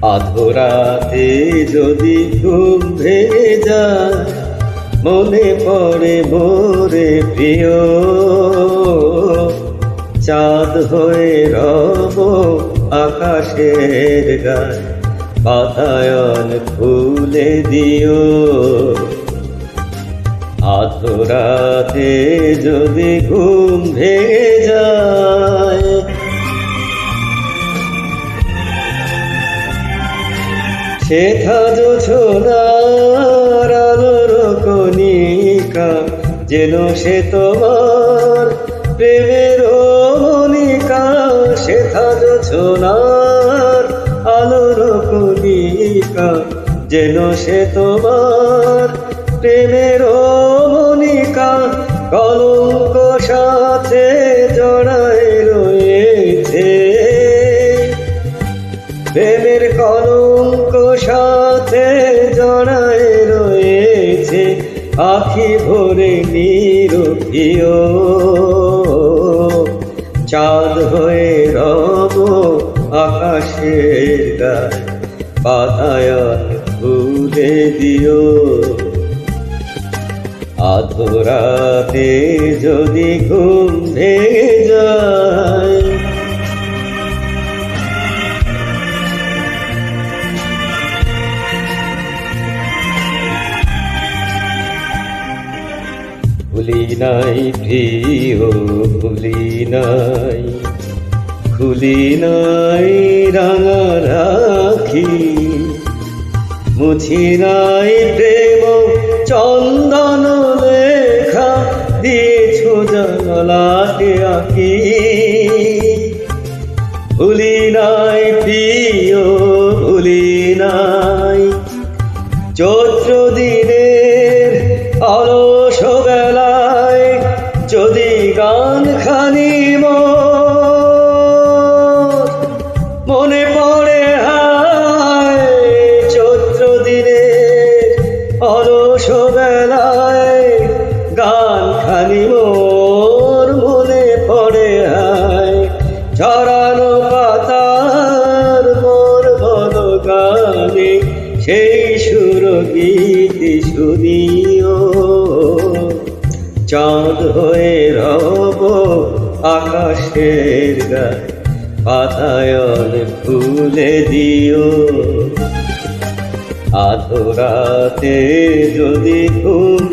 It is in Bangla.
আধরাতে যদি ঘুম ভেঙে যায়, মনে পড়ে মোরে প্রিয়। চাঁদ হয়ে রব আকাশের গায়ে, বাতায়ন খুলে দিও। আধরাতে যদি ঘুম ভেঙে যায়, শেখা জোছনার আলোর কণিকা, যেন সে তোমার প্রেমের মনিকা। শেখা জোছনার আলোর কণিকা, যেন সে তোমার প্রেমের মনিকা। কলঙ্ক সাথে জড়ায় রয়েছে, প্রেমের কলঙ্ক সাথে জড়ায় রয়েছে। আখি ভরে নিরুঠিও, চাঁদ হয়ে রব আকাশের গায়ে, বাতায়ন খুলে দিও। আধরাতে যদি ঘুম ভেঙে যায়, ভুলি নাই প্রিয়, ভুলি নাই, খুলি নাই রাঙা রাখি। মুছি নাই প্রেম চন্দন লেখা, দিয়েছ জানালাতে আঁকি। ভুলি নাই প্রিয়, ভুলি নাই, চৈত্র দিনের অলস বেলায় যদি গান খানি মনে পড়ে হায়। চৈত্র দিনের অলস বেলায় গান খানি মোর মনে পড়ে হায়। ঝরানো পাতার মোর বল গানে, সেই সুর গীতি শুনিও। চাঁদ হয়ে রব আকাশের গায়ে, বাতায়ন খুলে দিও। আধরাতে যদি ঘুম